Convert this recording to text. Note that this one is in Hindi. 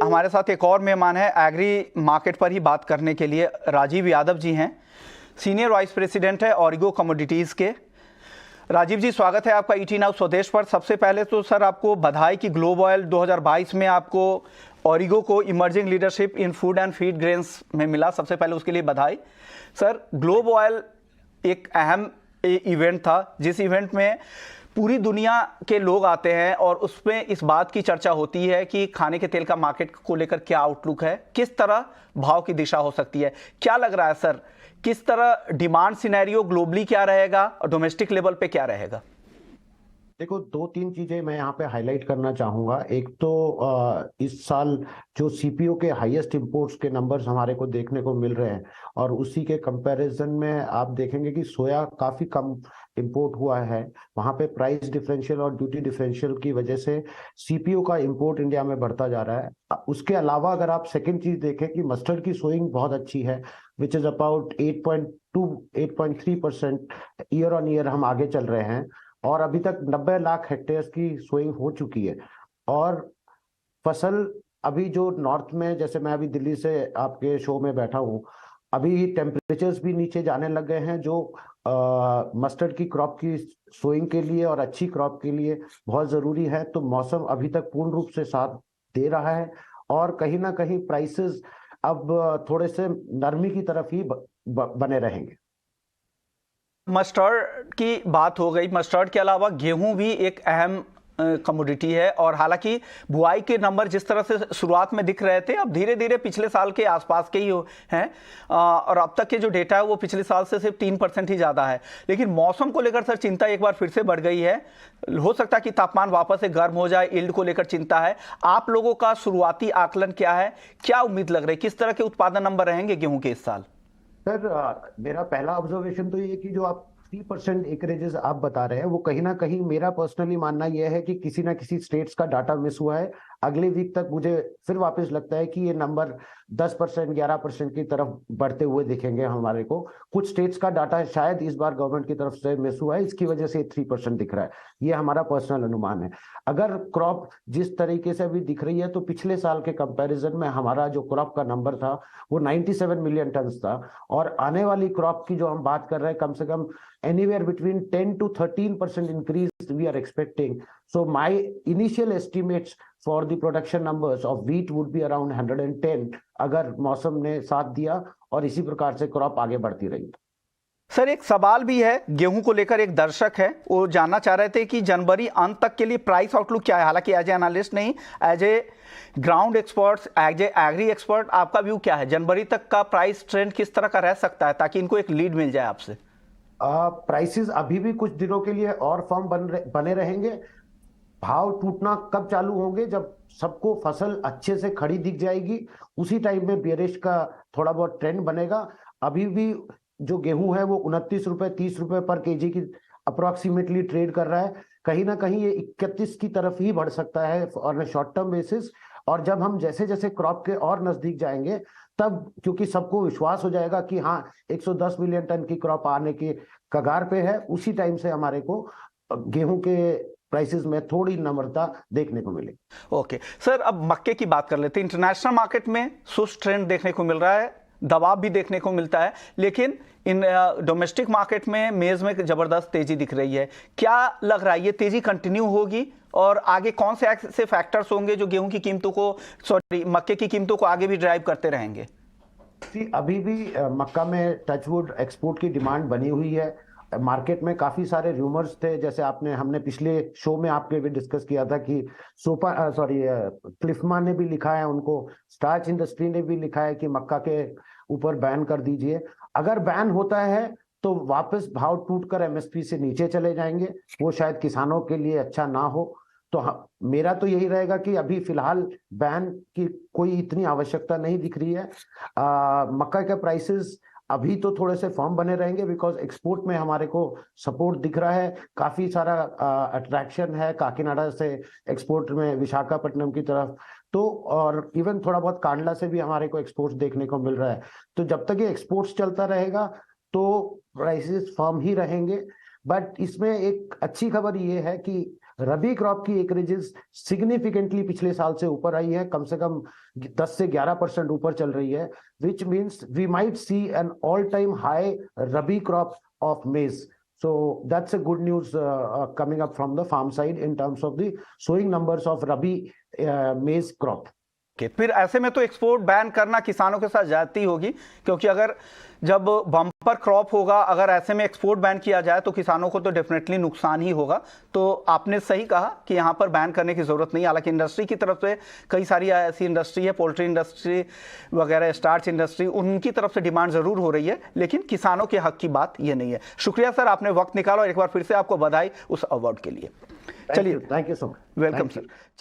हमारे साथ एक और मेहमान है एग्री मार्केट पर ही बात करने के लिए। राजीव यादव जी हैं, सीनियर वाइस प्रेसिडेंट है ऑरिगो कमोडिटीज़ के। राजीव जी, स्वागत है आपका ईटी नाउ स्वदेश पर। सबसे पहले तो सर आपको बधाई कि ग्लोब ऑयल 2022 में आपको ऑरिगो को emerging leadership in food and feed grains में मिला। सबसे पहले उसके लिए बधाई। सर, ग्लोब ऑयल एक अहम इवेंट था जिस इवेंट में पूरी दुनिया के लोग आते हैं और उसमें इस बात की चर्चा होती है कि खाने के तेल का मार्केट को लेकर क्या आउटलुक है, किस तरह भाव की दिशा हो सकती है। क्या लग रहा है सर, किस तरह डिमांड सिनेरियो ग्लोबली क्या रहेगा और डोमेस्टिक लेवल पे क्या रहेगा? देखो, दो तीन चीजें मैं यहाँ पे हाईलाइट करना चाहूंगा। एक तो इस साल जो सीपीओ के हाईएस्ट इंपोर्ट्स के नंबर्स हमारे को देखने को मिल रहे हैं और उसी के कंपैरिजन में आप देखेंगे कि सोया काफी कम इंपोर्ट हुआ है। वहां पे प्राइस डिफरेंशियल और ड्यूटी डिफरेंशियल की वजह से सीपीओ का इंपोर्ट इंडिया में बढ़ता जा रहा है। उसके अलावा अगर आप सेकेंड चीज देखें कि मस्टर्ड की सोइंग बहुत अच्छी है, which is about 8.3% year on year हम आगे चल रहे हैं और अभी तक 90 लाख हेक्टेयर्स की सोइंग हो चुकी है। और फसल अभी जो नॉर्थ में, जैसे मैं अभी दिल्ली से आपके शो में बैठा हूँ, अभी टेम्परेचर्स भी नीचे जाने लग गए हैं जो मस्टर्ड की क्रॉप की सोइंग के लिए और अच्छी क्रॉप के लिए बहुत जरूरी है। तो मौसम अभी तक पूर्ण रूप से साथ दे रहा है और कहीं ना कहीं प्राइसेस अब थोड़े से नरमी की तरफ ही बने रहेंगे। मस्टर्ड की बात हो गई। मस्टर्ड के अलावा गेहूं भी एक अहम कमोडिटी है और हालांकि बुआई के नंबर जिस तरह से शुरुआत में दिख रहे थे, अब धीरे धीरे पिछले साल के आसपास के ही हैं और अब तक के जो डेटा है वो पिछले साल से सिर्फ 3% ही ज़्यादा है। लेकिन मौसम को लेकर सर चिंता एक बार फिर से बढ़ गई है। हो सकता है कि तापमान वापस से गर्म हो जाए, यील्ड को लेकर चिंता है। आप लोगों का शुरुआती आकलन क्या है, क्या उम्मीद लग रही है, किस तरह के उत्पादन नंबर रहेंगे गेहूं के इस साल? सर, मेरा पहला ऑब्जर्वेशन तो ये कि जो आप 3% एकरेजेस आप बता रहे हैं वो कहीं ना कहीं, मेरा पर्सनली मानना यह है कि किसी ना किसी स्टेट्स का डाटा मिस हुआ है। अगले वीक तक मुझे फिर वापस लगता है कि ये नंबर 10% 11% की तरफ बढ़ते हुए दिखेंगे हमारे को। कुछ स्टेट्स का डाटा शायद इस बार गवर्नमेंट की तरफ से मिस हुआ है, इसकी वजह से 3% दिख रहा है। ये हमारा पर्सनल अनुमान है। अगर क्रॉप जिस तरीके से अभी दिख रही है तो पिछले साल के कंपैरिजन में हमारा जो क्रॉप का नंबर था वो 97 मिलियन टन था और आने वाली क्रॉप की जो हम बात कर रहे हैं, कम से कम anywhere between 10 to 13% increase we are expecting. So my initial estimates for the production numbers of wheat would be around 110 अगर मौसम ने साथ दिया और इसी प्रकार से क्रॉप आगे बढ़ती रही। सर, एक सवाल भी है गेहूं को लेकर। एक दर्शक है, वो जानना चाह रहे थे कि जनवरी अंत तक के लिए प्राइस आउटलुक क्या है। हालांकि एज ए एनालिस्ट नहीं, as a ground experts, as a agri expert, आपका व्यू क्या है? जनवरी तक का प्राइस ट्रेंड किस तरह का रह सकता है ताकि इनको एक लीड मिल जाए आपसे? प्राइसेस अभी भी कुछ दिनों के लिए और फर्म बने रहेंगे। भाव टूटना कब चालू होंगे? जब सबको फसल अच्छे से खड़ी दिख जाएगी, उसी टाइम में बेरिश का थोड़ा बहुत ट्रेंड बनेगा। अभी भी जो गेहूं है वो 29 रुपए 30 रुपए पर केजी की अप्रोक्सीमेटली ट्रेड कर रहा है। कहीं ना कहीं ये 31 की तरफ ही बढ़ सकता है ऑन शॉर्ट टर्म बेसिस। और जब हम जैसे जैसे क्रॉप के और नजदीक जाएंगे, तब क्योंकि सबको विश्वास हो जाएगा कि हाँ 110 मिलियन टन की क्रॉप आने के कगार पे है, उसी टाइम से हमारे को गेहूं के प्राइसेस में थोड़ी नम्रता देखने को मिलेगी। ओके सर, अब मक्के की बात कर लेते हैं। इंटरनेशनल मार्केट में सुस्त ट्रेंड देखने को मिल रहा है, दबाव भी देखने को मिलता है, लेकिन इन डोमेस्टिक मार्केट में मेज में जबरदस्त तेजी दिख रही है। क्या लग रहा है ये तेजी कंटिन्यू होगी और आगे कौन से ऐसे फैक्टर्स होंगे जो गेहूं की कीमतों को, मक्के की कीमतों को आगे भी ड्राइव करते रहेंगे? अभी भी मक्का में टचवुड एक्सपोर्ट की डिमांड बनी हुई है। मार्केट में काफी सारे रूमर्स थे, जैसे हमने पिछले शो में आपके भी डिस्कस किया था कि क्लिफमा ने भी लिखा है, उनको स्टार्च इंडस्ट्री ने भी लिखा है कि मक्का के ऊपर बैन कर दीजिए। अगर बैन होता है तो वापस भाव टूटकर एमएसपी से नीचे चले जाएंगे, वो शायद किसानों के लिए अच्छा ना हो। तो मेरा तो यही रहेगा कि अभी फिलहाल बैन की कोई इतनी आवश्यकता नहीं दिख रही है। मक्का के प्राइसेस अभी तो थोड़े से फर्म बने रहेंगे बिकॉज एक्सपोर्ट में हमारे को सपोर्ट दिख रहा है। काफी सारा अट्रैक्शन है काकीनाडा से एक्सपोर्ट में, विशाखापट्टनम की तरफ तो, और इवन थोड़ा बहुत कांडला से भी हमारे को एक्सपोर्ट्स देखने को मिल रहा है। तो जब तक ये एक्सपोर्ट्स चलता रहेगा तो प्राइसेस फर्म ही रहेंगे। बट इसमें एक अच्छी खबर ये है कि रबी क्रॉप की एकरेजेस सिग्निफिकेंटली पिछले साल से ऊपर आई है, कम से कम 10 से 11% ऊपर चल रही है, which means we might see an all-time high rabi crop of maize. So that's a good news coming up from the farm side in terms of the sowing numbers of rabi maize crop. फिर ऐसे में तो एक्सपोर्ट बैन करना किसानों के साथ ज्यादती होगी, क्योंकि अगर जब बम्पर क्रॉप होगा, अगर ऐसे में एक्सपोर्ट बैन किया जाए तो किसानों को तो डेफिनेटली नुकसान ही होगा। तो आपने सही कहा कि यहाँ पर बैन करने की जरूरत नहीं। हालांकि इंडस्ट्री की तरफ से कई सारी ऐसी इंडस्ट्री है, पोल्ट्री इंडस्ट्री वगैरह, स्टार्च इंडस्ट्री, उनकी तरफ से डिमांड जरूर हो रही है, लेकिन किसानों के हक की बात ये नहीं है। शुक्रिया सर, आपने वक्त निकाला और एक बार फिर से आपको बधाई उस अवार्ड के लिए। चलिए, thank you so much. Welcome sir.